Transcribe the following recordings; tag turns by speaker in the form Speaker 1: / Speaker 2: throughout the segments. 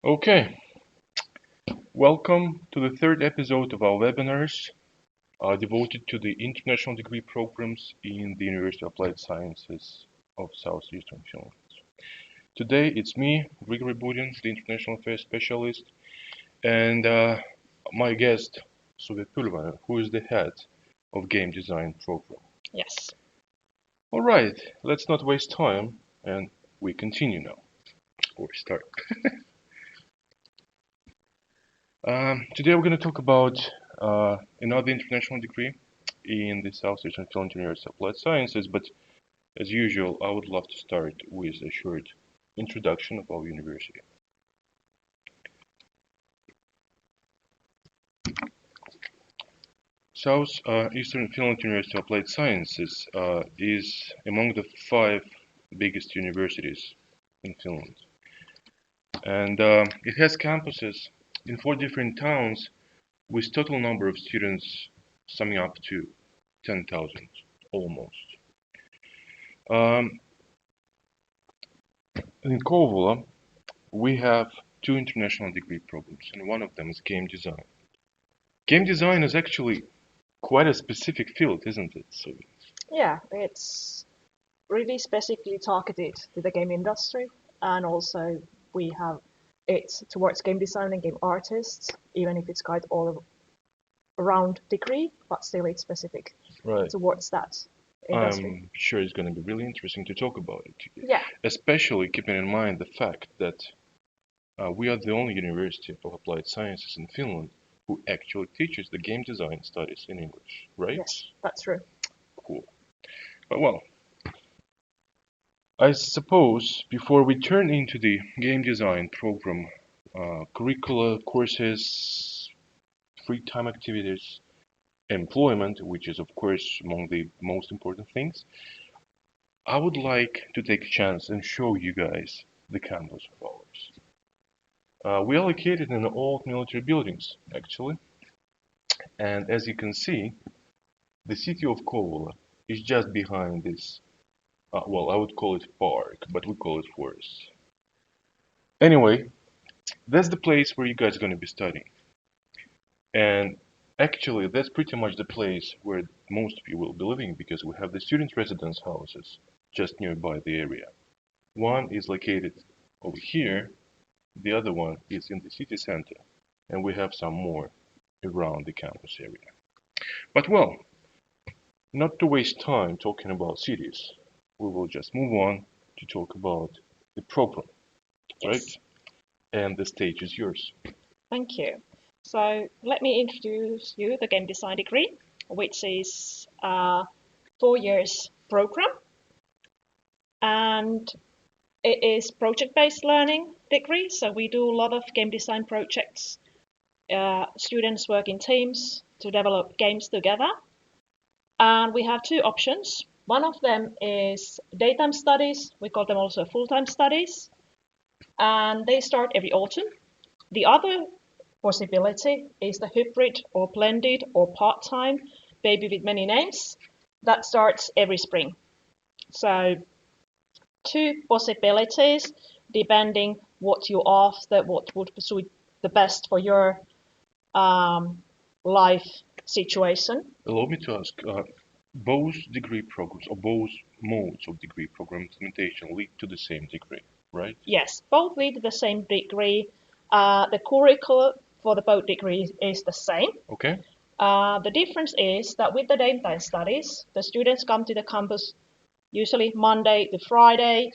Speaker 1: Okay, welcome to the third episode of our webinars devoted to the international degree programs in the University of Applied Sciences of Southeastern Finland. Today it's me, Grigory Budin, the International Affairs Specialist, and my guest, Suvi Pylvänen, who is the head of Game Design Program.
Speaker 2: Yes.
Speaker 1: Alright, let's not waste time, and we continue now, or start. Today we're going to talk about another international degree in the Southeastern Finland University of Applied Sciences, but as usual, I would love to start with a short introduction of our university. Southeastern Finland University of Applied Sciences is among the 5 biggest universities in Finland. And it has campuses in 4 different towns with total number of students summing up to 10,000 almost. In Kouvola, we have 2 international degree programs, and one of them is game design. Game design is actually quite a specific field, isn't it, Suvi?
Speaker 2: Yeah, it's really specifically targeted to the game industry, and also we have it towards game design and game artists, even if it's quite all around degree, but still it's specific towards that industry.
Speaker 1: I'm sure it's going to be really interesting to talk about it.
Speaker 2: Yeah.
Speaker 1: Especially keeping in mind the fact that we are the only university of applied sciences in Finland who actually teaches the game design studies in English, right?
Speaker 2: Yes, that's true.
Speaker 1: Cool. But well, I suppose before we turn into the game design program, curricula, courses, free time activities, employment, which is of course among the most important things, I would like to take a chance and show you guys the campus of ours. We are located in old military buildings, actually, and as you can see, the city of Kouvola is just behind this. Well, I would call it park, but we call it forest. Anyway, that's the place where you guys are going to be studying. And actually, that's pretty much the place where most of you will be living because we have the student residence houses just nearby the area. One is located over here, the other one is in the city center, and we have some more around the campus area. But well, not to waste time talking about cities, we will just move on to talk about the program, right? And the stage is yours.
Speaker 2: Thank you. So let me introduce you the game design degree, which is a 4 years program. And it is project-based learning degree, so we do a lot of game design projects. Students work in teams to develop games together. And we have 2 options. One of them is daytime studies. We call them also full-time studies. And they start every autumn. The other possibility is the hybrid or blended or part-time, baby with many names, that starts every spring. So 2 possibilities depending what you after, what would suit the best for your life situation.
Speaker 1: Allow me to ask, both degree programs or both modes of degree program implementation lead to the same degree, right?
Speaker 2: Yes, both lead to the same degree. The curriculum for the both degrees is the same.
Speaker 1: Okay.
Speaker 2: The difference is that with the daytime studies, the students come to the campus usually Monday to Friday.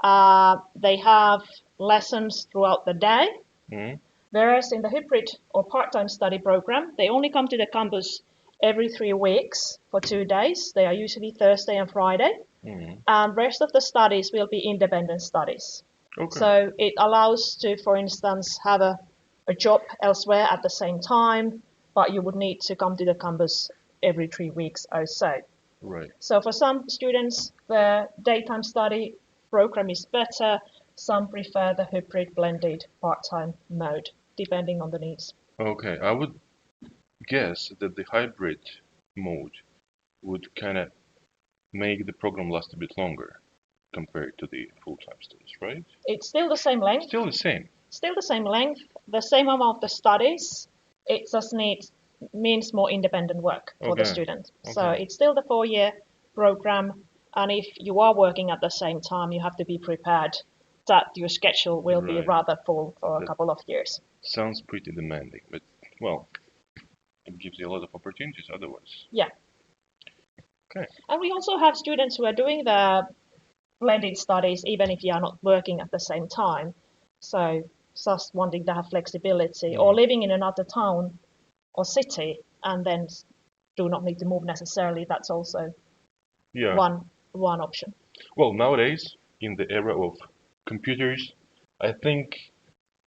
Speaker 2: They have lessons throughout the day. Whereas in the hybrid or part-time study program, they only come to the campus every 3 weeks for 2 days. They are usually Thursday and Friday. And rest of the studies will be independent studies.
Speaker 1: Okay.
Speaker 2: So it allows to, for instance, have a job elsewhere at the same time, but you would need to come to the campus every 3 weeks or so.
Speaker 1: Right.
Speaker 2: So for some students, the daytime study program is better. Some prefer the hybrid blended part-time mode, depending on the needs.
Speaker 1: Okay, I would guess that the hybrid mode would kind of make the program last a bit longer compared to the full-time studies, right?
Speaker 2: It's still the same length.
Speaker 1: Still the same.
Speaker 2: still the same length, the same amount of studies. It just means more independent work for the
Speaker 1: Okay.
Speaker 2: student.
Speaker 1: Okay.
Speaker 2: So it's still the 4-year program, and if you are working at the same time, you have to be prepared that your schedule will be
Speaker 1: Right.
Speaker 2: rather full for a
Speaker 1: That-
Speaker 2: couple of years.
Speaker 1: Sounds pretty demanding, but well, it gives you a lot of opportunities otherwise.
Speaker 2: Yeah.
Speaker 1: Okay.
Speaker 2: And we also have students who are doing the blended studies even if you are not working at the same time. So just wanting to have flexibility or living in another town or city and then do not need to move necessarily. That's also
Speaker 1: Yeah.
Speaker 2: one option.
Speaker 1: Well, nowadays, in the era of computers, I think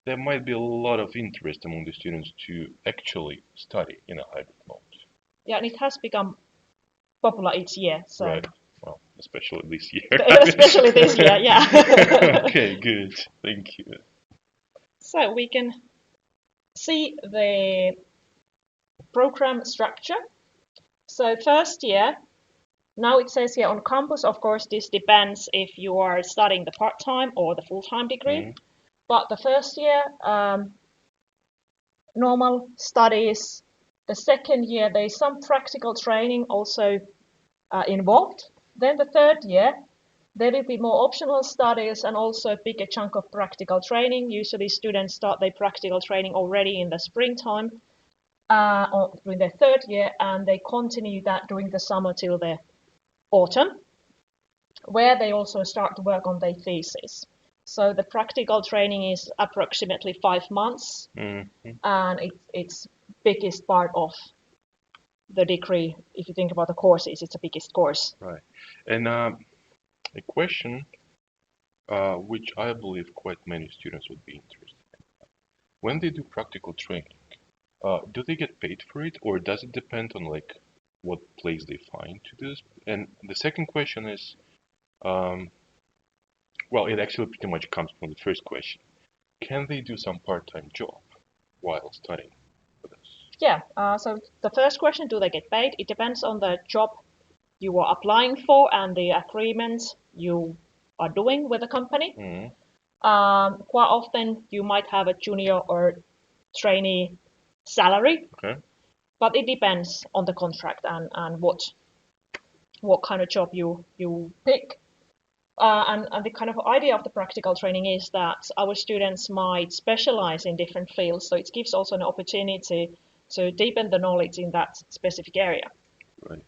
Speaker 1: there might be a lot of interest among the students to actually study in a hybrid mode.
Speaker 2: Yeah, and it has become popular each year. So
Speaker 1: Right. Well, especially this year.
Speaker 2: especially this year, yeah.
Speaker 1: Okay, good. Thank you.
Speaker 2: So we can see the program structure. So first year, now it says here on campus, of course, this depends if you are studying the part-time or the full-time degree. But the first year, normal studies. The second year, there is some practical training also involved. Then the third year, there will be more optional studies and also a bigger chunk of practical training. Usually students start their practical training already in the springtime or during their third year, and they continue that during the summer till the autumn, where they also start to work on their thesis. So the practical training is approximately 5 months, and it's biggest part of the degree. If you think about the courses, it's the biggest course.
Speaker 1: Right. And a question which I believe quite many students would be interested in. When they do practical training, do they get paid for it, or does it depend on like what place they find to do this? And the second question is, well, it actually pretty much comes from the first question. Can they do some part-time job while studying for this?
Speaker 2: Yeah, so the first question, do they get paid? It depends on the job you are applying for and the agreement you are doing with the company. Quite often you might have a junior or trainee salary,
Speaker 1: Okay.
Speaker 2: but it depends on the contract and what kind of job you pick. And the kind of idea of the practical training is that our students might specialize in different fields, so it gives also an opportunity to deepen the knowledge in that specific area.
Speaker 1: Right.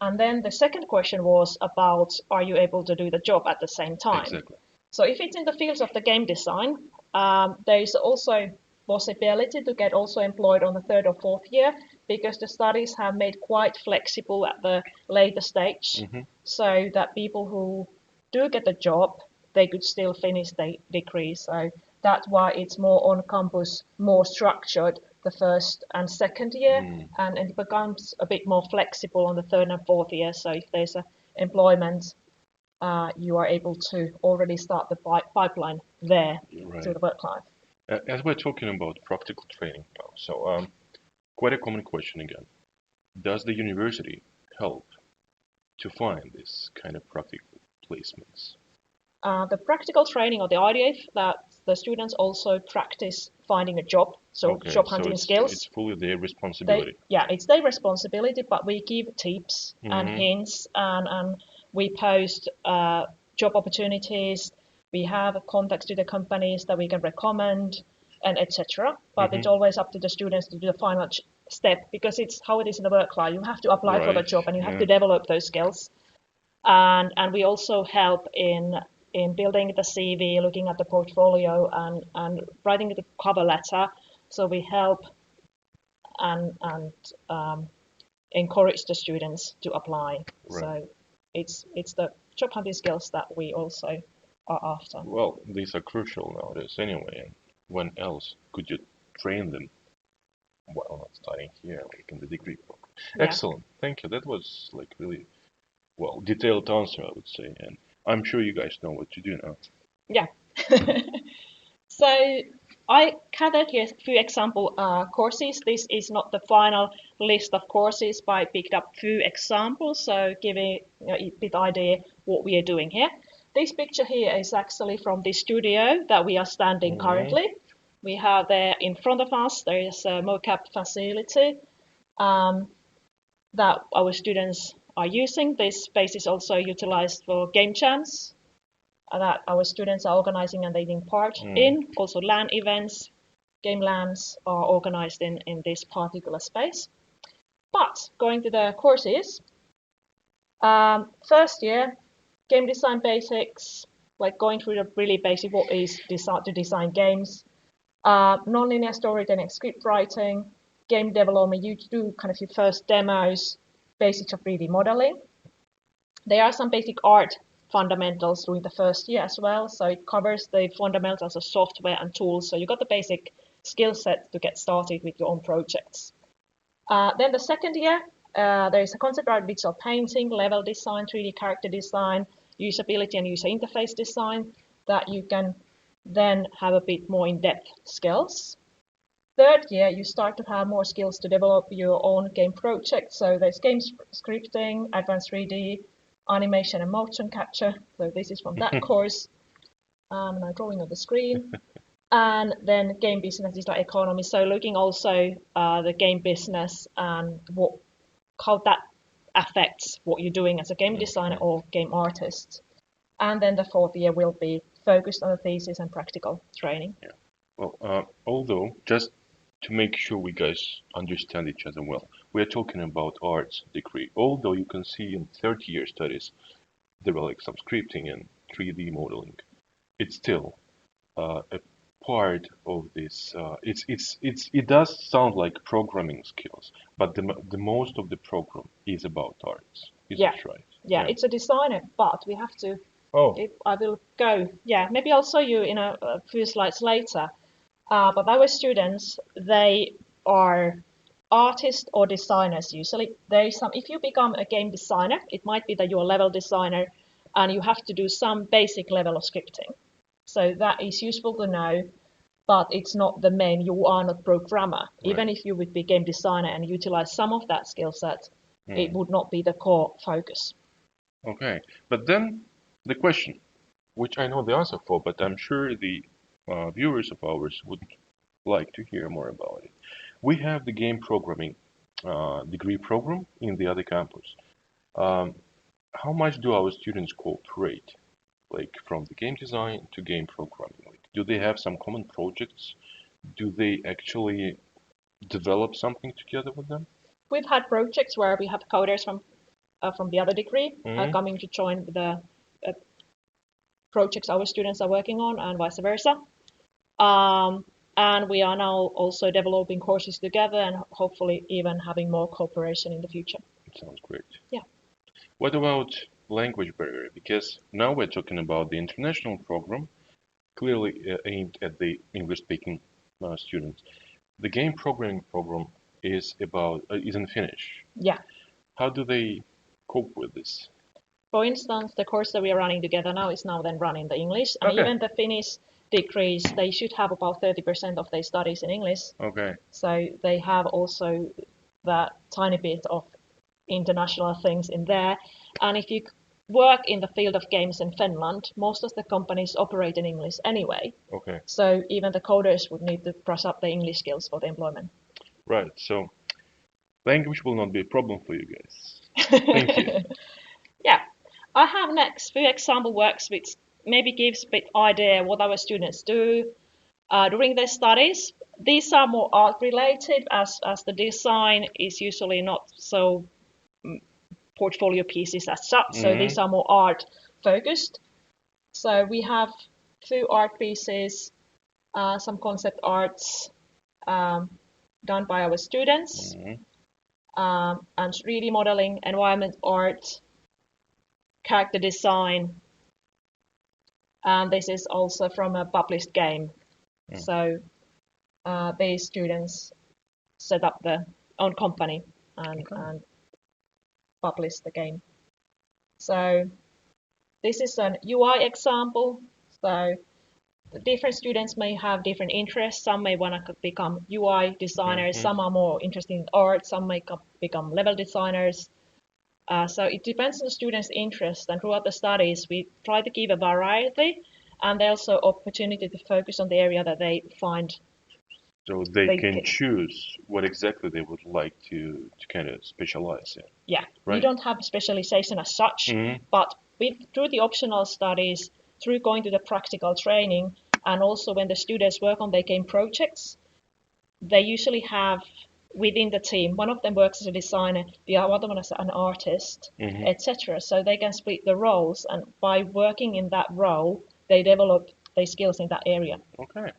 Speaker 2: And then the second question was about, are you able to do the job at the same time?
Speaker 1: Exactly.
Speaker 2: So if it's in the fields of the game design, there is also possibility to get also employed on the third or fourth year, because the studies have made quite flexible at the later stage, so that people who do get the job, they could still finish the degree. So that's why it's more on campus, more structured the first and second year, and it becomes a bit more flexible on the third and fourth year. So if there's a employment, you are able to already start the pipeline there to the work life.
Speaker 1: As we're talking about practical training now, so quite a common question again. Does the university help to find this kind of practical placements?
Speaker 2: The practical training, or the idea that the students also practice finding a job, so job hunting skills.
Speaker 1: It's fully their responsibility.
Speaker 2: It's their responsibility, but we give tips and hints, and we post job opportunities. We have contacts to the companies that we can recommend, and etc. But it's always up to the students to do the final step, because it's how it is in the work life. You have to apply for the job, and you have to develop those skills. And we also help in building the CV, looking at the portfolio, and writing the cover letter. So we help and encourage the students to apply. So it's the job hunting skills that we also are after.
Speaker 1: Well, these are crucial nowadays anyway. And when else could you train them while not studying here, like in the degree program? Excellent, thank you. That was like really well detailed answer, I would say, and I'm sure you guys know what to do now.
Speaker 2: Yeah. So I gathered here a few example courses. This is not the final list of courses, but I picked up few examples, so giving a bit idea what we are doing here. This picture here is actually from the studio that we are standing currently. We have there in front of us, there is a mocap facility that our students are using. This space is also utilized for game jams that our students are organizing and taking part in. Also LAN events, game LANs are organized in this particular space. But going to the courses, first year, game design basics, like going through the really basic what is to design games, non-linear storytelling, script writing, game development, you do kind of your first demos, basics of 3D modeling. There are some basic art fundamentals during the first year as well, so it covers the fundamentals of software and tools, so you got the basic skill set to get started with your own projects. Then the second year, there is a concept art, digital painting, level design, 3D character design, usability and user interface design that you can then have a bit more in-depth skills. Third year, you start to have more skills to develop your own game project. So there's game scripting, advanced 3D, animation and motion capture. So this is from that course. Now drawing on the screen. And then game business, digital economy. So looking also the game business and how that affects what you're doing as a game designer or game artist. And then the fourth year will be focused on the thesis and practical training.
Speaker 1: Yeah. Well, although, just to make sure we guys understand each other well, we are talking about arts degree. Although you can see in third-year studies, there were like some scripting and 3D modeling. It's still a part of this. It does sound like programming skills, but the most of the program is about arts. Is that right?
Speaker 2: Yeah, it's a designer, but we have to. I will go. Yeah, maybe I'll show you in a few slides later. But our students, they are artists or designers usually. There is some. If you become a game designer, it might be that you're a level designer, and you have to do some basic level of scripting. So that is useful to know, but it's not the main. You are not programmer. Right. Even if you would be game designer and utilize some of that skill set, it would not be the core focus.
Speaker 1: Okay, but then the question, which I know the answer for, but I'm sure the viewers of ours would like to hear more about it. We have the game programming degree program in the other campus. How much do our students cooperate, like from the game design to game programming? Like, do they have some common projects? Do they actually develop something together with them?
Speaker 2: We've had projects where we have coders from the other degree coming to join the projects our students are working on, and vice versa. And we are now also developing courses together and hopefully even having more cooperation in the future.
Speaker 1: It sounds great.
Speaker 2: Yeah.
Speaker 1: What about language barrier? Because now we're talking about the international program, clearly aimed at the English-speaking students. The game programming program is in Finnish.
Speaker 2: Yeah.
Speaker 1: How do they cope with this?
Speaker 2: For instance, the course that we are running together now is now then run in the English, and even the Finnish degrees, they should have about 30% of their studies in English.
Speaker 1: Okay.
Speaker 2: So they have also that tiny bit of international things in there. And if you work in the field of games in Finland, most of the companies operate in English anyway.
Speaker 1: Okay.
Speaker 2: So even the coders would need to brush up their English skills for the employment.
Speaker 1: Right. So language will not be a problem for you guys. Thank you.
Speaker 2: Yeah. I have next few example works which maybe gives a bit idea what our students do during their studies. These are more art related as the design is usually not so portfolio pieces as such. So these are more art focused. So we have few art pieces, some concept arts done by our students, and 3D modeling, environment art, character design, and this is also from a published game. So these students set up their own company and publish the game. So this is an UI example. So the different students may have different interests. Some may want to become UI designers. Some are more interested in art. Some may become level designers. So it depends on the students' interest, and throughout the studies, we try to give a variety and also opportunity to focus on the area that they find.
Speaker 1: So they can choose what exactly they would like to kind of specialize in.
Speaker 2: Yeah,
Speaker 1: right?
Speaker 2: We don't have specialization as such, but through the optional studies, through going to the practical training, and also when the students work on their game projects, they usually have within the team, one of them works as a designer, the other one as an artist, etc. So they can split the roles, and by working in that role, they develop their skills in that area.
Speaker 1: Okay.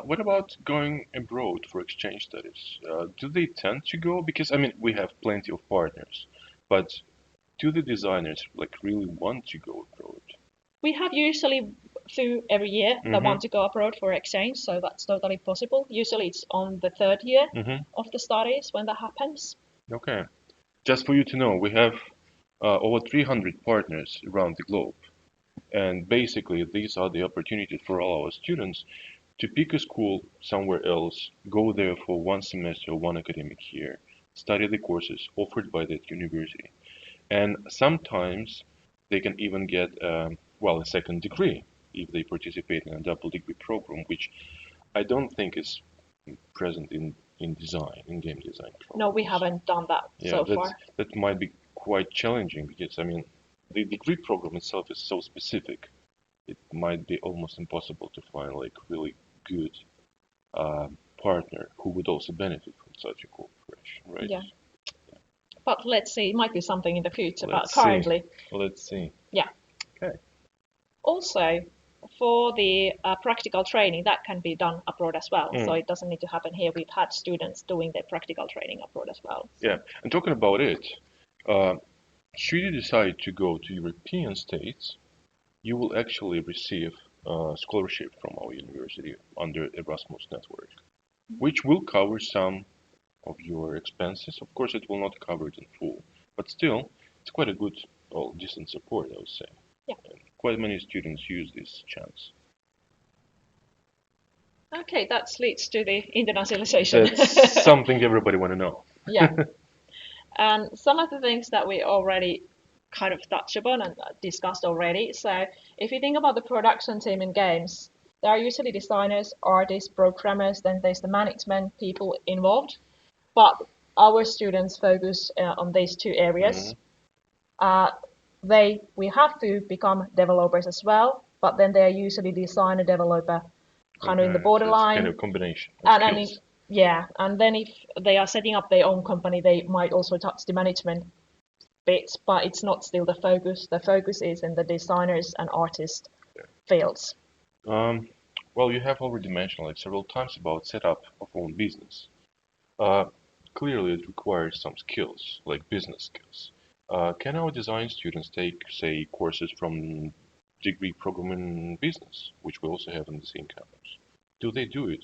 Speaker 1: What about going abroad for exchange studies? Do they tend to go? Because I mean, we have plenty of partners, but do the designers like really want to go abroad?
Speaker 2: We have usually through every year that want to go abroad for exchange, so that's totally possible. Usually it's on the third year of the studies when that happens.
Speaker 1: Okay. Just for you to know, we have over 300 partners around the globe. And basically, these are the opportunities for all our students to pick a school somewhere else, go there for 1 semester, 1 academic year, study the courses offered by that university. And sometimes they can even get, a second degree if they participate in a double degree program, which I don't think is present in design, in game design programs.
Speaker 2: No, we haven't done that so far.
Speaker 1: That might be quite challenging because, I mean, the degree program itself is so specific. It might be almost impossible to find like really good partner who would also benefit from such a cooperation, right?
Speaker 2: Yeah. But let's see, it might be something in the future,
Speaker 1: Let's
Speaker 2: but currently.
Speaker 1: Let's see.
Speaker 2: Yeah.
Speaker 1: Okay.
Speaker 2: Also, for the practical training, that can be done abroad as well. So it doesn't need to happen here. We've had students doing their practical training abroad as well. So.
Speaker 1: Yeah, and talking about it, should you decide to go to European states, you will actually receive a scholarship from our university under Erasmus network, which will cover some of your expenses. Of course, it will not cover it in full, but still, it's quite a good, decent support, I would say.
Speaker 2: Yeah.
Speaker 1: And quite many students use this chance.
Speaker 2: Okay, that leads to the internationalization.
Speaker 1: That's something everybody want to know.
Speaker 2: Yeah. And some of the things that we already kind of touched upon and discussed already. So if you think about the production team in games, there are usually designers, artists, programmers, then there's the management people involved. But our students focus on these two areas. We have to become developers as well, but then they are usually designer, developer, kind of in the borderline.
Speaker 1: Kind of combination of skills.
Speaker 2: And then if they are setting up their own company, they might also touch the management bits, but it's not still the focus. The focus is in the designers and artist fields.
Speaker 1: Well, you have already mentioned like several times about setup of own business. Clearly, it requires some skills, like business skills. Can our design students take, say, courses from degree program in business, which we also have in the same campus? Do they do it?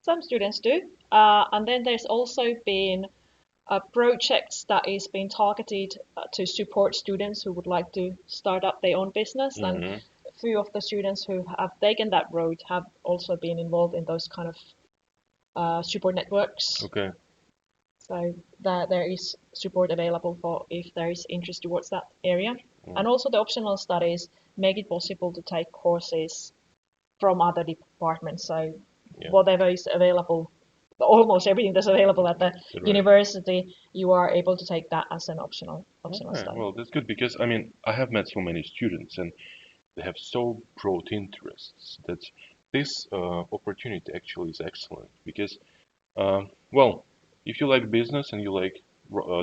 Speaker 2: Some students do, and then there's also been projects that is being targeted to support students who would like to start up their own business, and a few of the students who have taken that road have also been involved in those kind of support networks.
Speaker 1: Okay.
Speaker 2: So that there is support available for if there is interest towards that area. And also the optional studies make it possible to take courses from other departments. So whatever is available, almost everything that's available at the university, you are able to take that as an optional study.
Speaker 1: Well, that's good because, I mean, I have met so many students and they have so broad interests that this opportunity actually is excellent because, well, if you like business and you like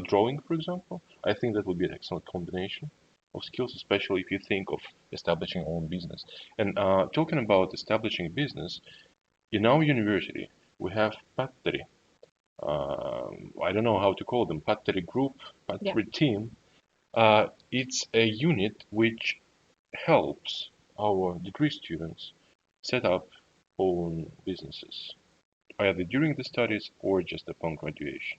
Speaker 1: drawing, for example, I think that would be an excellent combination of skills, especially if you think of establishing your own business. And talking about establishing a business, in our university, we have Patteri. I don't know how to call them, Patteri group, Patteri team. It's a unit which helps our degree students set up own businesses, either during the studies or just upon graduation.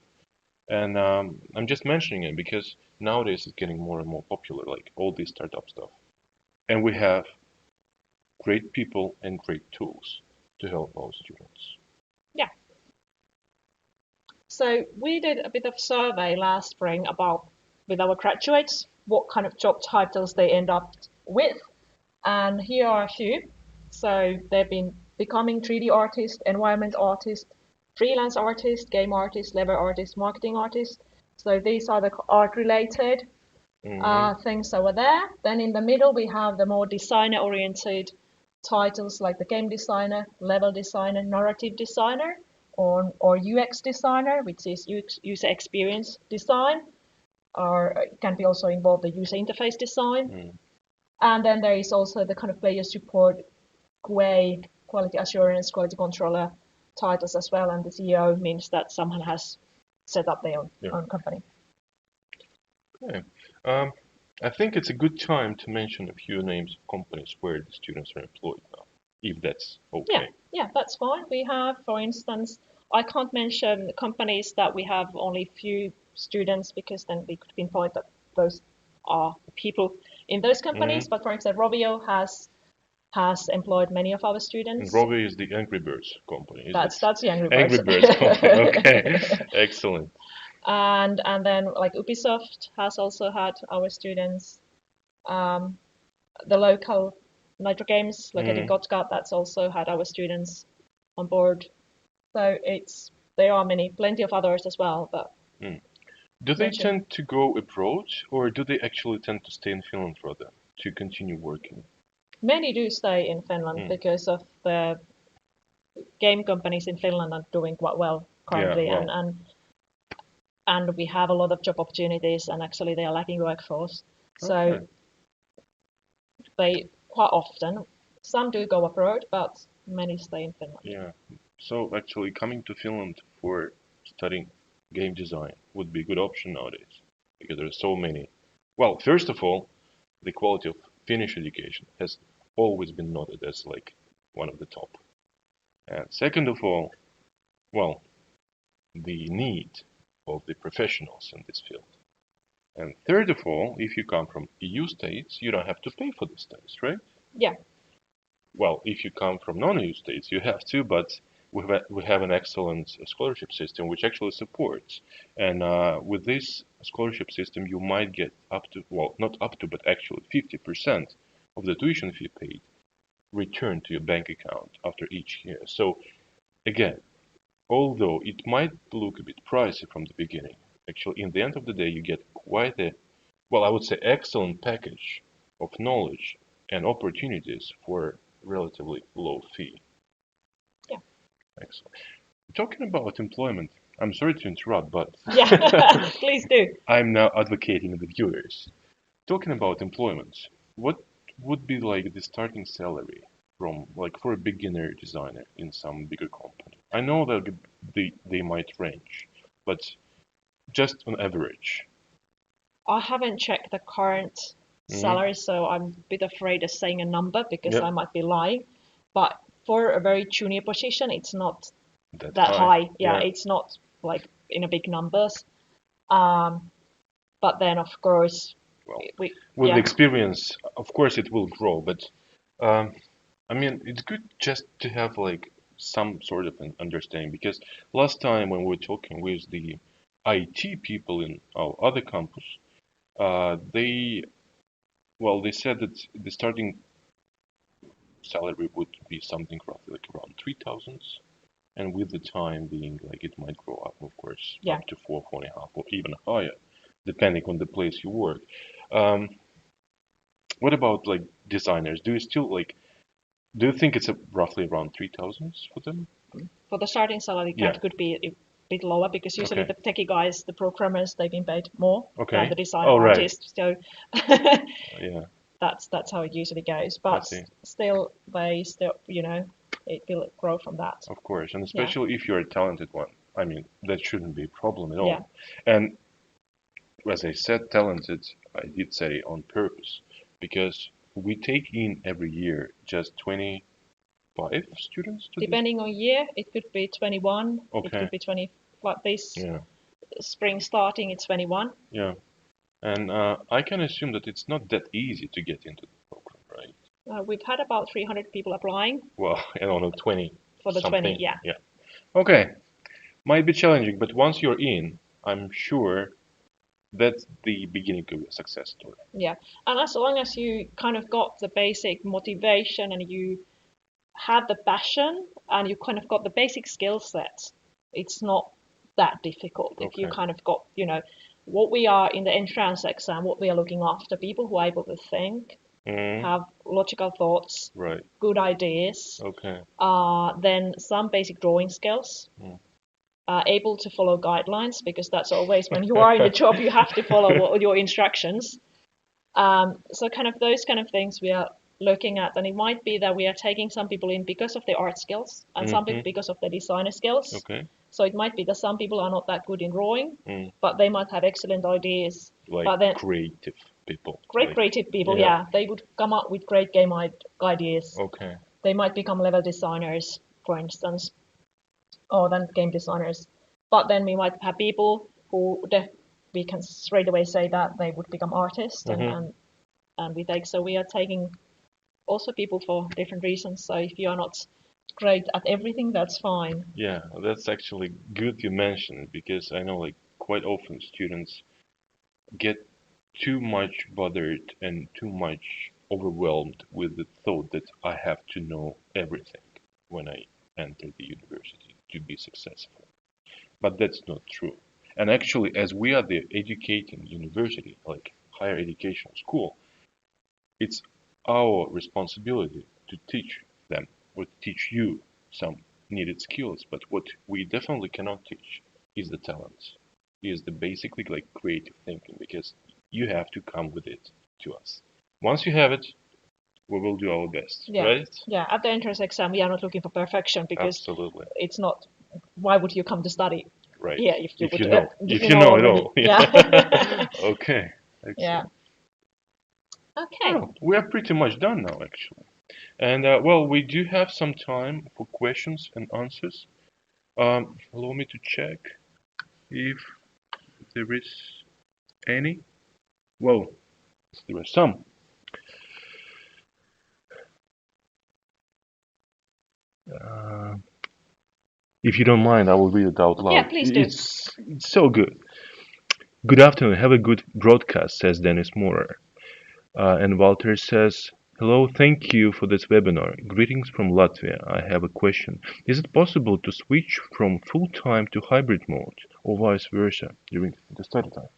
Speaker 1: And I'm just mentioning it because nowadays it's getting more and more popular, like all this startup stuff. And we have great people and great tools to help our students.
Speaker 2: Yeah. So we did a bit of survey last spring about with our graduates, what kind of job titles they end up with. And here are a few. So they've been becoming 3D artist, environment artist, freelance artist, game artist, level artist, marketing artist. So these are the art related things over there. Then in the middle we have the more designer oriented titles like the game designer, level designer, narrative designer, or UX designer, which is user experience design, or it can be also involved the user interface design. And then there is also the kind of player support, QA, quality assurance, quality controller titles as well. And the CEO means that someone has set up their own company.
Speaker 1: Okay. I think it's a good time to mention a few names of companies where the students are employed now, if that's okay.
Speaker 2: Yeah, that's fine. We have, for instance, I can't mention companies that we have only few students because then we could pinpoint that those are people in those companies. But for example, Rovio has employed many of our students.
Speaker 1: And Rovio is the Angry Birds company.
Speaker 2: That's the Angry Birds.
Speaker 1: Angry Birds company. Okay, excellent.
Speaker 2: And then like Ubisoft has also had our students. The local Nitro Games located in Kotka, that's also had our students on board. So there are plenty of others as well. But
Speaker 1: do they tend to go abroad, or do they actually tend to stay in Finland rather to continue working?
Speaker 2: Many do stay in Finland because of the game companies in Finland are doing quite well currently, and we have a lot of job opportunities, and actually they are lacking workforce. So they quite often, some do go abroad, but many stay in Finland.
Speaker 1: Yeah. So actually coming to Finland for studying game design would be a good option nowadays, because there are so many. Well, first of all, the quality of Finnish education has always been noted as like one of the top. And second of all, well, the need of the professionals in this field. And third of all, if you come from EU states, you don't have to pay for the studies, right?
Speaker 2: Yeah.
Speaker 1: Well, if you come from non-EU states, you have to, but we have an excellent scholarship system which actually supports. And with this scholarship system, you might get up to, well, not up to, but actually 50% of the tuition fee paid returned to your bank account after each year. So again, although it might look a bit pricey from the beginning, actually in the end of the day you get quite a, well, I would say excellent package of knowledge and opportunities for relatively low fee.
Speaker 2: Yeah.
Speaker 1: Excellent. Talking about employment, I'm sorry to interrupt, but
Speaker 2: yeah, please do.
Speaker 1: I'm now advocating the viewers. Talking about employment, what would be like the starting salary from like for a beginner designer in some bigger company? I know that they might range, but just on average.
Speaker 2: I haven't checked the current salary, so I'm a bit afraid of saying a number because I might be lying. But for a very junior position, it's not that high. Yeah, it's not like in a big numbers. But then, of course,
Speaker 1: with the experience, of course, it will grow. But I mean, it's good just to have like some sort of an understanding, because last time when we were talking with the IT people in our other campus, they said that the starting salary would be something roughly like around 3,000, and with the time being like it might grow up, of course, up to 4.5, or even higher, depending on the place you work. What about like designers? Do you think it's roughly around 3,000 for them?
Speaker 2: For the starting salary, that could be a bit lower because usually the techie guys, the programmers, they've been paid more than the design artists. So that's how it usually goes. But still, it will grow from that.
Speaker 1: Of course, and especially if you're a talented one. I mean, that shouldn't be a problem at all. And as I said, talented, I did say on purpose, because we take in every year just 25 students.
Speaker 2: Depending on year, it could be 21. It could be 20. Like this spring starting, it's 21.
Speaker 1: Yeah, and I can assume that it's not that easy to get into the program, right?
Speaker 2: We've had about 300 people applying.
Speaker 1: Well, and on a 20.
Speaker 2: For the
Speaker 1: something.
Speaker 2: 20, yeah.
Speaker 1: Okay, might be challenging, but once you're in, I'm sure That's the beginning of a success story.
Speaker 2: Yeah, and as long as you kind of got the basic motivation and you had the passion and you kind of got the basic skill sets, it's not that difficult. If you
Speaker 1: Okay.
Speaker 2: kind of got, what we are in the entrance exam, what we are looking after, people who are able to think, have logical thoughts,
Speaker 1: Right.
Speaker 2: good ideas,
Speaker 1: Okay.
Speaker 2: then some basic drawing skills, able to follow guidelines, because that's always when you are in the job, you have to follow your instructions. So kind of those kind of things we are looking at, and it might be that we are taking some people in because of their art skills and some people because of their designer skills.
Speaker 1: Okay.
Speaker 2: So it might be that some people are not that good in drawing,
Speaker 1: Mm.
Speaker 2: but they might have excellent ideas.
Speaker 1: Like
Speaker 2: But then
Speaker 1: creative people.
Speaker 2: great
Speaker 1: Like,
Speaker 2: creative people,
Speaker 1: yeah.
Speaker 2: yeah, they would come up with great game ideas.
Speaker 1: Okay.
Speaker 2: They might become level designers, for instance, or then game designers. But then we might have people who we can straight away say that they would become artists, and we are taking also people for different reasons. So if you are not great at everything, that's fine.
Speaker 1: Yeah, that's actually good you mentioned it, because I know like quite often students get too much bothered and too much overwhelmed with the thought that I have to know everything when I enter the university to be successful. But that's not true. And actually, as we are the educating university, like higher educational school, it's our responsibility to teach them or teach you some needed skills. But what we definitely cannot teach is the talents, is the basically like creative thinking, because you have to come with it to us. Once you have it, we will do our best,
Speaker 2: Yeah,
Speaker 1: right?
Speaker 2: yeah. At the entrance exam, we are not looking for perfection, because
Speaker 1: Absolutely.
Speaker 2: it's not. Why would you come to study
Speaker 1: Right.
Speaker 2: here if you
Speaker 1: If
Speaker 2: would?
Speaker 1: you know,
Speaker 2: If
Speaker 1: if
Speaker 2: you
Speaker 1: you
Speaker 2: know
Speaker 1: know it
Speaker 2: already.
Speaker 1: all.
Speaker 2: Yeah.
Speaker 1: Okay.
Speaker 2: Yeah.
Speaker 1: Excellent.
Speaker 2: Okay.
Speaker 1: Well, we are pretty much done now, actually. And well, we do have some time for questions and answers. Allow me to check if there is any. Well, there are some. Uh, if you don't mind, I will read it out loud.
Speaker 2: Yeah, please do.
Speaker 1: It's so good. Good afternoon. Have a good broadcast, says Dennis Moorer. And Walter says, hello, thank you for this webinar. Greetings from Latvia. I have a question. Is it possible to switch from full-time to hybrid mode, or vice versa, during the study time?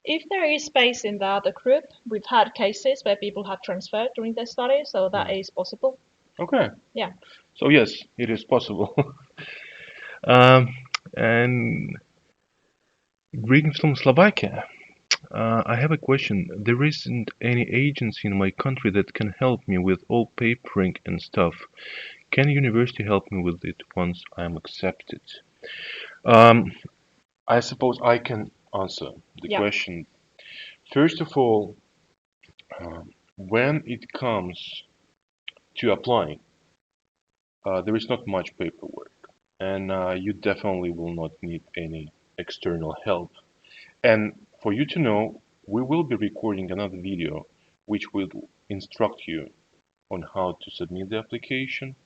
Speaker 2: If there is space in the other group, we've had cases where people have transferred during their study, so that is possible.
Speaker 1: Okay.
Speaker 2: Yeah.
Speaker 1: So yes, it is possible. And greetings from Slovakia. I have a question. There isn't any agency in my country that can help me with all papering and stuff. Can university help me with it once I'm accepted? I suppose I can answer the
Speaker 2: Yeah.
Speaker 1: question. First of all, when it comes to applying, there is not much paperwork, and you definitely will not need any external help. And for you to know, we will be recording another video which will instruct you on how to submit the application,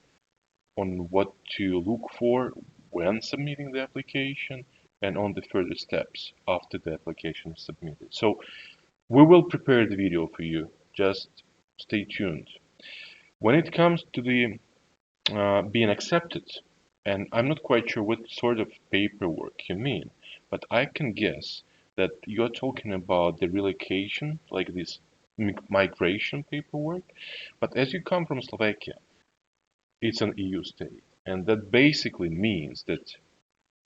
Speaker 1: on what to look for when submitting the application, and on the further steps after the application is submitted. So we will prepare the video for you. Just stay tuned. When it comes to the being accepted, and I'm not quite sure what sort of paperwork you mean, but I can guess that you're talking about the relocation, like this migration paperwork. But as you come from Slovakia, it's an EU state, and that basically means that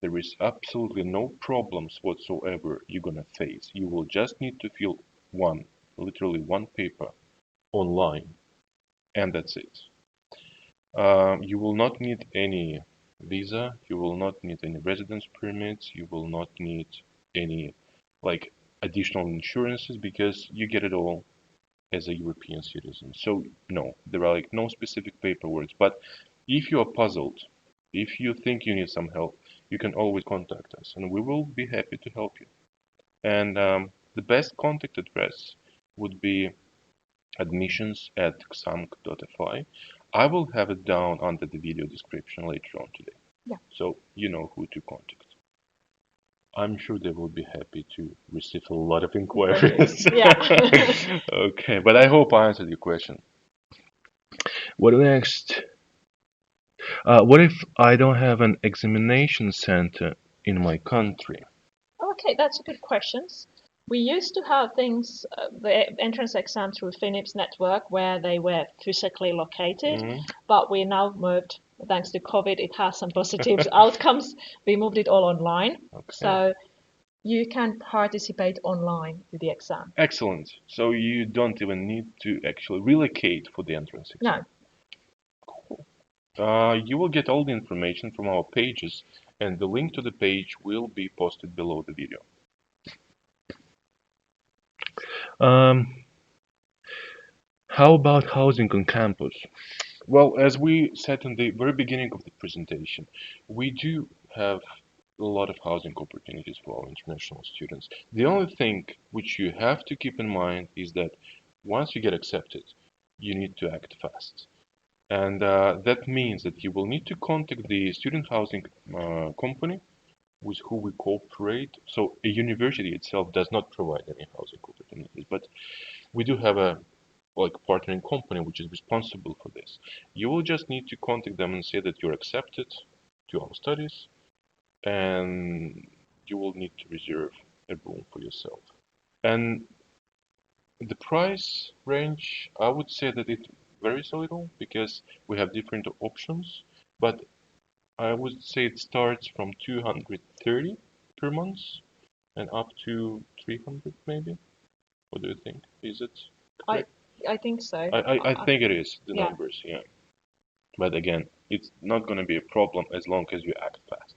Speaker 1: there is absolutely no problems whatsoever you're gonna face. You will just need to fill literally one paper online, and that's it. You will not need any visa, you will not need any residence permits, you will not need any like additional insurances, because you get it all as a European citizen. So no, there are like no specific paperwork. But if you are puzzled, if you think you need some help, you can always contact us, and we will be happy to help you. And the best contact address would be admissions@xamk.fi. I will have it down under the video description later on today,
Speaker 2: Yeah.
Speaker 1: so you know who to contact. I'm sure they will be happy to receive a lot of inquiries.
Speaker 2: Yeah.
Speaker 1: Okay, but I hope I answered your question. What next? What if I don't have an examination center in my country?
Speaker 2: Okay, that's a good question. We used to have things, the entrance exam through FINIP's network where they were physically located,
Speaker 1: Mhm.
Speaker 2: but we now moved, thanks to COVID, it has some positive outcomes. We moved it all online.
Speaker 1: Okay.
Speaker 2: So you can participate online with the exam.
Speaker 1: Excellent. So you don't even need to actually relocate for the entrance exam.
Speaker 2: No.
Speaker 1: You will get all the information from our pages, and the link to the page will be posted below the video. How about housing on campus? Well, as we said in the very beginning of the presentation, we do have a lot of housing opportunities for our international students. The only thing which you have to keep in mind is that once you get accepted, you need to act fast. And that means that you will need to contact the student housing company with who we cooperate. So a university itself does not provide any housing opportunities, but we do have a partnering company which is responsible for this. You will just need to contact them and say that you're accepted to our studies, and you will need to reserve a room for yourself. And the price range, I would say that it varies a little because we have different options, but I would say it starts from 230 per month and up to 300 maybe. What do you think? Is it correct?
Speaker 2: I think so.
Speaker 1: I think it is, the
Speaker 2: Yeah.
Speaker 1: numbers, yeah. But again, it's not going to be a problem as long as you act fast.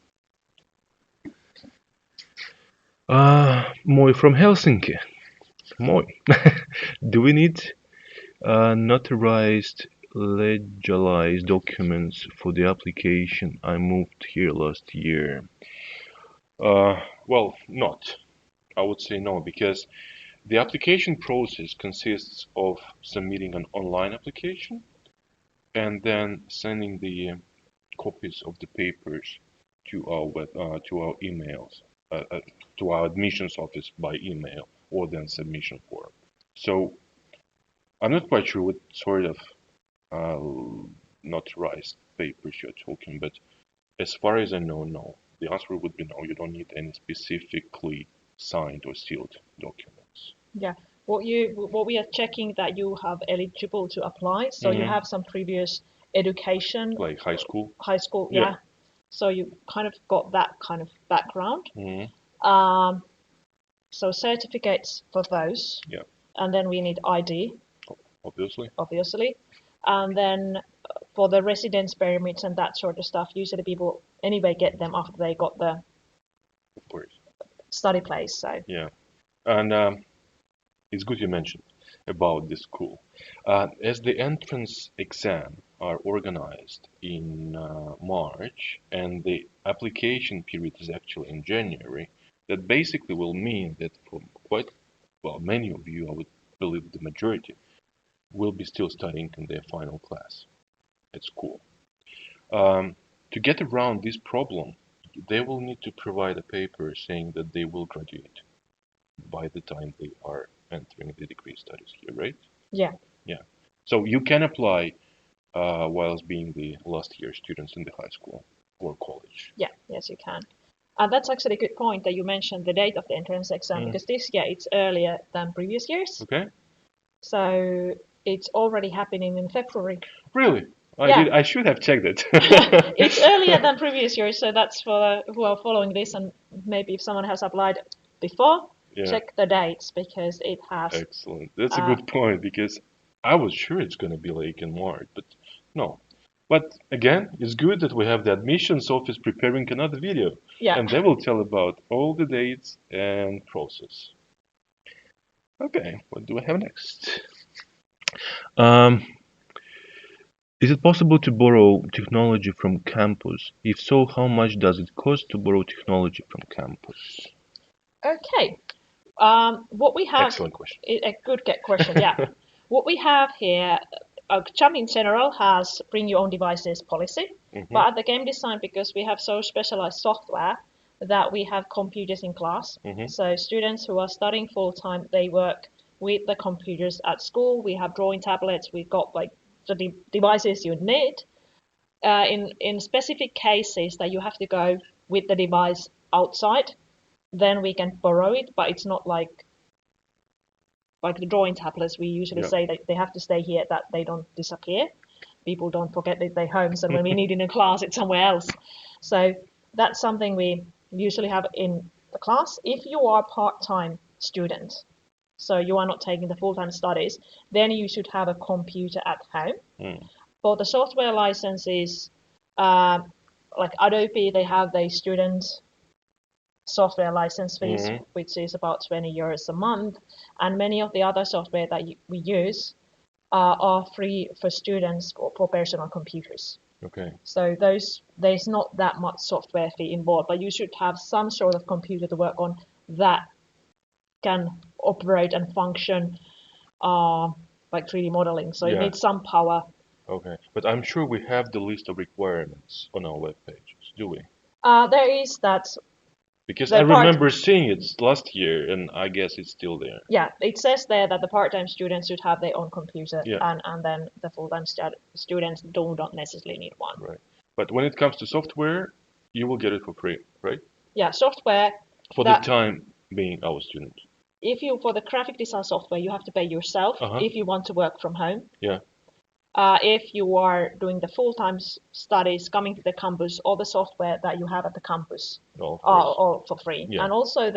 Speaker 1: Moi from Helsinki. Moi. Do we need notarized legalized documents for the application? I moved here last year. Well, not. I would say no, because the application process consists of submitting an online application and then sending the copies of the papers to our emails, to our admissions office by email, or then submission form. So I'm not quite sure what sort of notarized papers you're talking, but as far as I know, no. The answer would be no. You don't need any specifically signed or sealed documents.
Speaker 2: Yeah. What we are checking that you have eligible to apply. So you have some previous education.
Speaker 1: Like high school?
Speaker 2: High school,
Speaker 1: Yeah.
Speaker 2: yeah. So you kind of got that kind of background. So certificates for those.
Speaker 1: Yeah.
Speaker 2: And then we need ID,
Speaker 1: Obviously.
Speaker 2: and then for the residence permits and that sort of stuff, usually people anyway get them after they got the
Speaker 1: Of course.
Speaker 2: study place. So
Speaker 1: Yeah. And it's good you mentioned about this school. As the entrance exam are organized in March and the application period is actually in January, that basically will mean that for quite, well, many of you, I would believe the majority, will be still studying in their final class at school. To get around this problem, they will need to provide a paper saying that they will graduate by the time they are entering the degree studies here, right?
Speaker 2: yeah.
Speaker 1: Yeah. So you can apply whilst being the last year students in the high school or college.
Speaker 2: Yeah, yes, you can. And that's actually a good point that you mentioned the date of the entrance exam, because this year it's earlier than previous years.
Speaker 1: Okay.
Speaker 2: So it's already happening in February.
Speaker 1: Really?
Speaker 2: Yeah.
Speaker 1: I should have checked it.
Speaker 2: It's earlier than previous years, so that's for who are following this, and maybe if someone has applied before,
Speaker 1: Yeah.
Speaker 2: check the dates because it has.
Speaker 1: Excellent. That's a good point because I was sure it's going to be like in March, but no. But again, it's good that we have the admissions office preparing another video.
Speaker 2: Yeah.
Speaker 1: And they will tell about all the dates and process. Okay, what do I have next? Is it possible to borrow technology from campus? If so, how much does it cost to borrow technology from campus?
Speaker 2: Okay. What we have.
Speaker 1: Excellent question.
Speaker 2: A good question, yeah. What we have here, Xamk in general has bring your own devices policy, but at the game design, because we have so specialized software, that we have computers in class.
Speaker 1: Mhm.
Speaker 2: So students who are studying full-time, they work with the computers at school. We have drawing tablets. We've got like the devices you need. In specific cases that you have to go with the device outside, then we can borrow it, but it's not like the drawing tablets. We usually
Speaker 1: Yeah.
Speaker 2: say that they have to stay here, that they don't disappear. People don't forget that they're homes, and when we need it in a class, it's somewhere else. So that's something we usually have in the class. If you are a part-time student, so you are not taking the full-time studies, then you should have a computer at home.
Speaker 1: Mm.
Speaker 2: For the software licenses, like Adobe, they have the student software license fees,
Speaker 1: Mhm.
Speaker 2: which is about 20 euros a month, and many of the other software that we use are free for students for personal computers.
Speaker 1: Okay.
Speaker 2: So there's not that much software fee involved, but you should have some sort of computer to work on that can operate and function like 3D modeling. So it
Speaker 1: Yeah.
Speaker 2: needs some power.
Speaker 1: Okay. But I'm sure we have the list of requirements on our web pages, do we?
Speaker 2: There is that.
Speaker 1: Because
Speaker 2: The
Speaker 1: I
Speaker 2: part-
Speaker 1: remember seeing it last year, and I guess it's still there.
Speaker 2: Yeah, it says there that the part-time students should have their own computer,
Speaker 1: Yeah.
Speaker 2: and then the full-time students do not necessarily need one.
Speaker 1: Right. But when it comes to software, you will get it for free, right?
Speaker 2: Yeah, software.
Speaker 1: For
Speaker 2: That-
Speaker 1: the time being our student.
Speaker 2: If you for the graphic design software, you have to pay yourself if you want to work from home.
Speaker 1: Yeah.
Speaker 2: If you are doing the full-time studies, coming to the campus, all the software that you have at the campus
Speaker 1: Well, of
Speaker 2: are
Speaker 1: course.
Speaker 2: all for free.
Speaker 1: Yeah.
Speaker 2: And also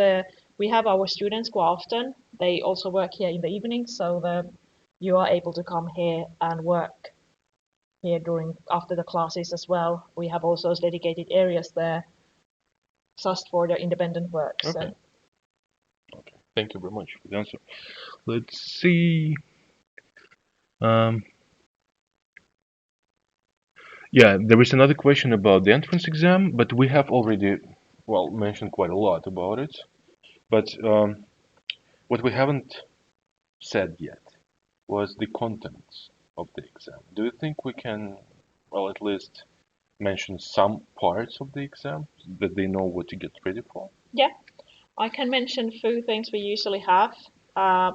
Speaker 2: we have our students quite often. They also work here in the evening, so you are able to come here and work here after the classes as well. We have also dedicated areas there just for the independent work.
Speaker 1: Okay.
Speaker 2: So.
Speaker 1: Okay. Thank you very much for the answer. Let's see. Yeah, there is another question about the entrance exam, but we have already, well, mentioned quite a lot about it. But what we haven't said yet was the contents of the exam. Do you think we can, well, at least mention some parts of the exam that they know what to get ready for?
Speaker 2: Yeah, I can mention a few things we usually have.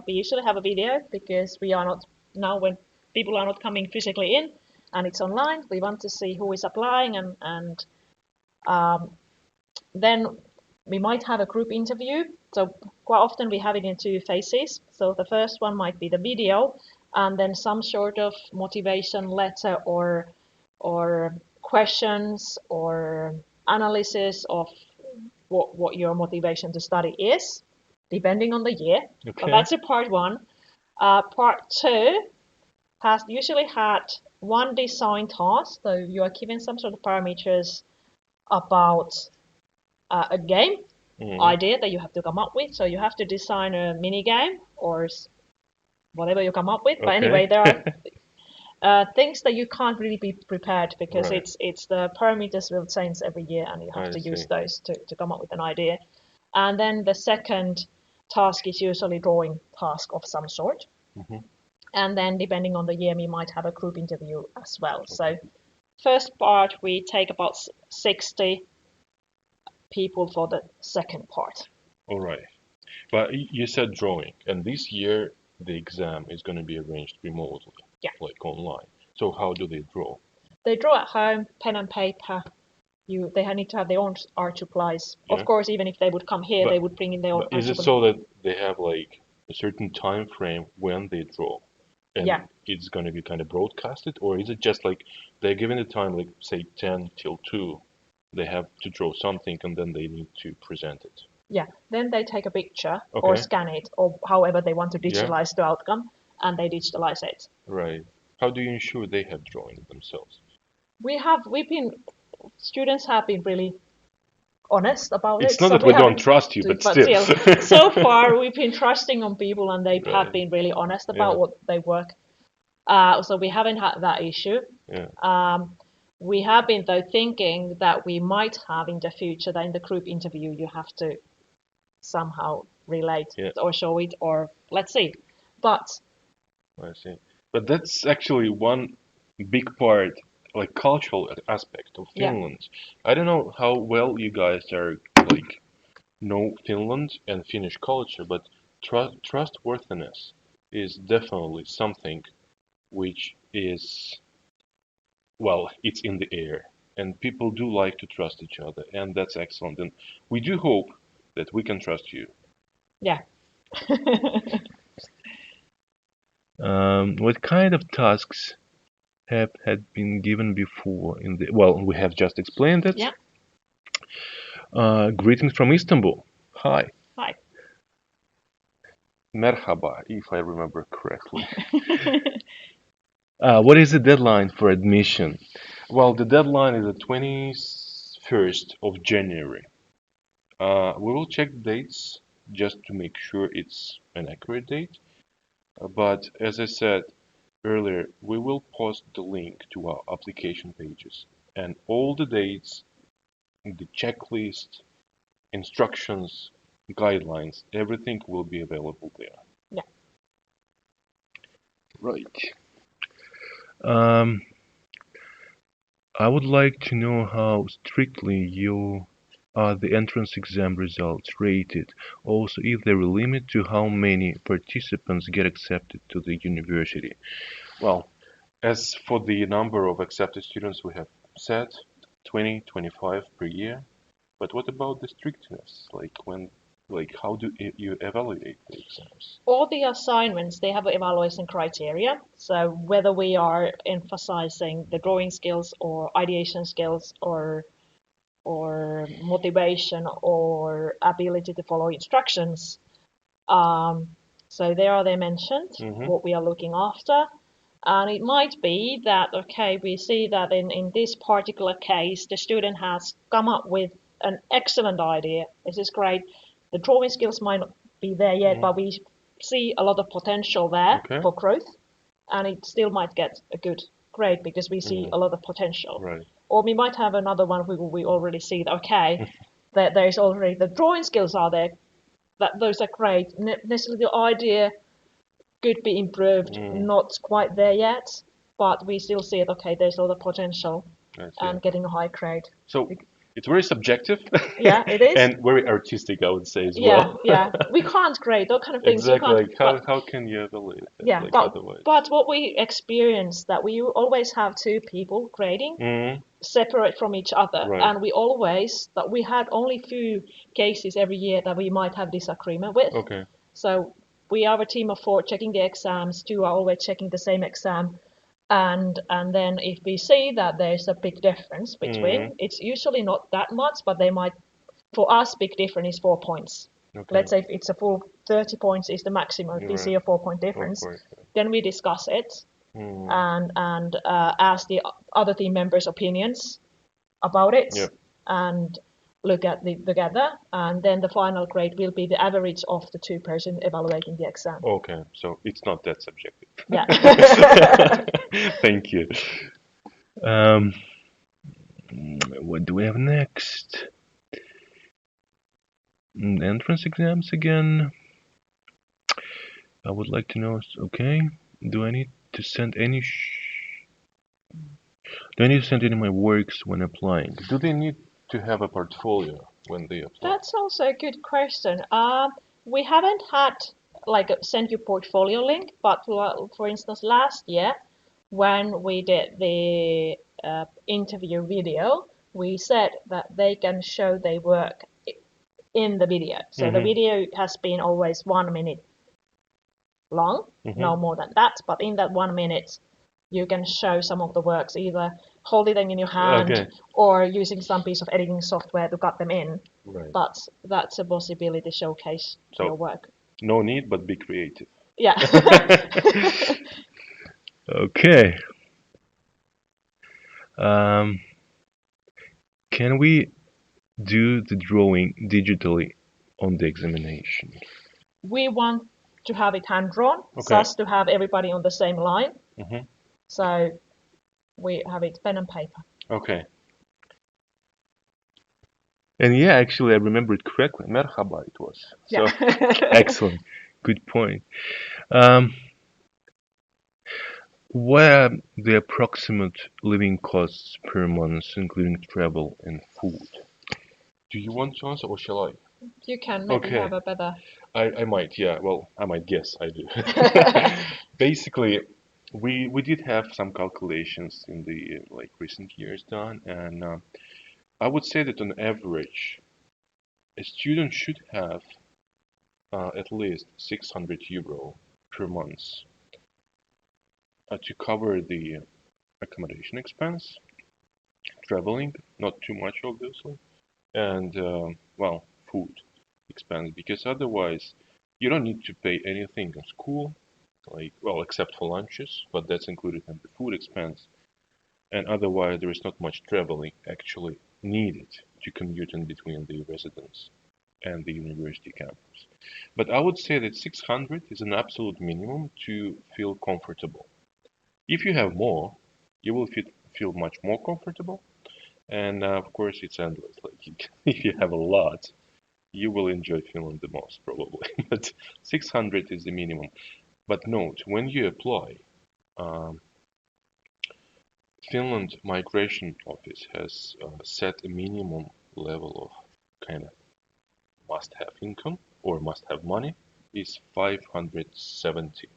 Speaker 2: We usually have a video because we are not, now when people are not coming physically in and it's online, we want to see who is applying, and then we might have a group interview. So quite often we have it in two phases. So the first one might be the video, and then some sort of motivation letter or questions or analysis of what your motivation to study is, depending on the year.
Speaker 1: Okay.
Speaker 2: So that's a part one. Part two has usually had one design task. So you are given some sort of parameters about a game idea that you have to come up with. So you have to design a mini game or whatever you come up with. But anyway, there are things that you can't really be prepared because
Speaker 1: Right.
Speaker 2: it's the parameters will change every year, and you have to use those to come up with an idea. And then the second task is usually drawing task of some sort. And then depending on the year, we might have a group interview as well. So first part, we take about 60 people for the second part.
Speaker 1: All right. But you said drawing, and this year the exam is going to be arranged remotely, like online. So how do they draw?
Speaker 2: They draw at home, pen and paper. They need to have their own art supplies.
Speaker 1: Yeah.
Speaker 2: Of course, even if they would come here, they would bring in their own.
Speaker 1: Is it so that they have like a certain time frame when they draw, and it's going to be kind of broadcasted, or is it just like they're given the time, like say 10 till 2, they have to draw something and then they need to present it?
Speaker 2: Yeah, then they take a picture or scan it, or however they want to digitalize the outcome, and they digitalize it.
Speaker 1: Right. How do you ensure they have drawn it themselves?
Speaker 2: Students have been really honest about it.
Speaker 1: It's not that we don't trust you, but still.
Speaker 2: So far, we've been trusting on people, and they have been really honest about what they work. So we haven't had that issue. We have been, though, thinking that we might have in the future that in the group interview you have to somehow relate or show it, or let's see. But
Speaker 1: I see. But that's actually one big part like cultural aspect of
Speaker 2: Yeah.
Speaker 1: Finland. I don't know how well you guys are like know Finland and Finnish culture, but trustworthiness is definitely something which is, well, it's in the air, and people do like to trust each other, and that's excellent. And we do hope that we can trust you.
Speaker 2: Yeah.
Speaker 1: What kind of tasks have had been given before in the? Well, we have just explained it.
Speaker 2: Yeah.
Speaker 1: Greetings from Istanbul. Hi.
Speaker 2: Hi.
Speaker 1: Merhaba, if I remember correctly. What is the deadline for admission? Well, the deadline is the 21st of January. We will check the dates just to make sure it's an accurate date. But as I said earlier, we will post the link to our application pages, and all the dates, the checklist, instructions, guidelines, everything will be available there.
Speaker 2: Yeah.
Speaker 1: Right. I would like to know how strictly are the entrance exam results rated. Also, if there is a limit to how many participants get accepted to the university. Well, as for the number of accepted students, we have said 20, 25 per year. But what about the strictness? How do you evaluate the exams?
Speaker 2: All the assignments, they have evaluation criteria. So whether we are emphasizing the drawing skills or ideation skills or motivation or ability to follow instructions. So they mentioned what we are looking after. And it might be that, okay, we see that in this particular case, the student has come up with an excellent idea. This is great. The drawing skills might not be there yet, but we see a lot of potential there for growth. And it still might get a good grade because we see a lot of potential.
Speaker 1: Right.
Speaker 2: Or we might have another one where we already see that, okay, that there's already the drawing skills are there, that those are great. Necessarily the idea could be improved, not quite there yet, but we still see it, okay, there's a lot of potential and getting a high grade.
Speaker 1: So it's very subjective.
Speaker 2: Yeah, it is.
Speaker 1: And very artistic, I would say as well.
Speaker 2: Yeah. We can't grade those kind of things.
Speaker 1: Exactly. How can you evaluate it?
Speaker 2: Yeah,
Speaker 1: Otherwise?
Speaker 2: but what we experience that we always have two people grading separate from each other,
Speaker 1: Right.
Speaker 2: and we had only few cases every year that we might have disagreement with.
Speaker 1: Okay.
Speaker 2: So we are a team of 4 checking the exams. 2 are always checking the same exam, and then if we see that there's a big difference between, it's usually not that much, but they might. For us, big difference is 4 points. Okay. Let's say if it's a full 30 points is the maximum. If we see a 4-point difference, then we discuss it and ask the other team members' opinions about it and look at the together. And then the final grade will be the average of the 2 persons evaluating the exam.
Speaker 1: Okay, so it's not that subjective.
Speaker 2: Yeah.
Speaker 1: Thank you. What do we have next? Entrance exams again. I would like to know. Okay, do I need to send any? Do I need to send any of my works when applying? Do they need to have a portfolio when they apply?
Speaker 2: That's also a good question. We haven't had like a send your portfolio link, but for instance, last year when we did the interview video, we said that they can show their work in the video. So the video has been always 1 minute long, no more than that. But in that 1 minute, you can show some of the works, either holding them in your hand or using some piece of editing software to cut them in.
Speaker 1: Right.
Speaker 2: But that's a possibility to showcase your work.
Speaker 1: No need, but be creative.
Speaker 2: Yeah.
Speaker 1: Okay. Can we do the drawing digitally on the examination?
Speaker 2: We want to have it hand-drawn, just to have everybody on the same line. So we have it pen and paper. Okay.
Speaker 1: And yeah, actually, I remember it correctly. Merhaba it was. So, excellent. Good point. What are the approximate living costs per month, including travel and food? Do you want to answer or shall I?
Speaker 2: You can maybe
Speaker 1: Okay.
Speaker 2: have a better.
Speaker 1: I might, yeah. Well, I might guess I do. Basically, we did have some calculations in the like recent years done, and I would say that on average, a student should have at least 600 euro per month to cover the accommodation expense, traveling, not too much obviously, and well, food expense, because otherwise you don't need to pay anything in school, like, well, except for lunches, but that's included in the food expense, and otherwise there is not much traveling actually needed to commute in between the residence and the university campus. But I would say that 600 is an absolute minimum to feel comfortable. If you have more, you will feel much more comfortable, and of course it's endless. Like if you have a lot, you will enjoy Finland the most probably. But 600 is the minimum. But note, when you apply, um, Finland Migration Office has set a minimum level of kind of must-have income or must-have money is 570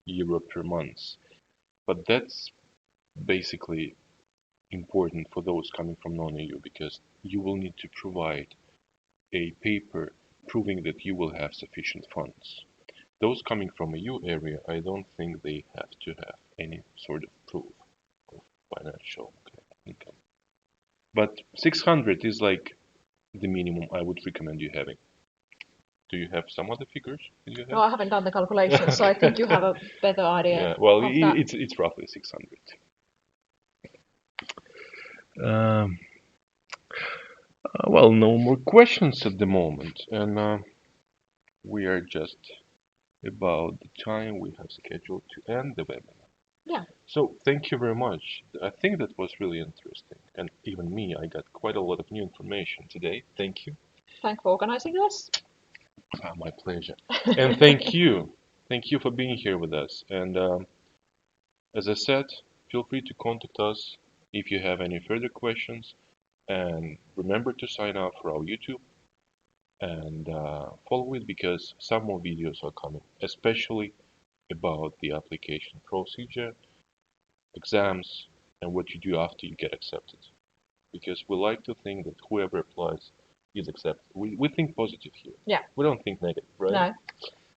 Speaker 1: euro per month. But that's basically important for those coming from non-EU because you will need to provide a paper proving that you will have sufficient funds. Those coming from a EU area, I don't think they have to have any sort of proof of financial income. But 600 is like the minimum I would recommend you having. Do you have some other figures that you
Speaker 2: No,
Speaker 1: have?
Speaker 2: I haven't done the calculation, so I think you have a better idea
Speaker 1: Yeah, well,
Speaker 2: of that.
Speaker 1: it's roughly 600. Um, well, no more questions at the moment, and we are just about the time we have scheduled to end the webinar.
Speaker 2: Yeah.
Speaker 1: So thank you very much. I think that was really interesting, and even me, I got quite a lot of new information today. Thank you.
Speaker 2: Thanks for organizing this.
Speaker 1: My pleasure. And thank you for being here with us. And as I said, feel free to contact us if you have any further questions. And remember to sign up for our YouTube and follow it because some more videos are coming, especially about the application procedure, exams, and what you do after you get accepted. Because we like to think that whoever applies is accepted. We think positive here.
Speaker 2: Yeah.
Speaker 1: We don't think negative, right?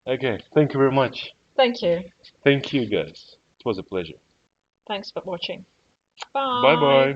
Speaker 2: No.
Speaker 1: Okay, thank you very much.
Speaker 2: Thank you.
Speaker 1: Thank you, guys. It was a pleasure.
Speaker 2: Thanks for watching.
Speaker 1: Bye bye.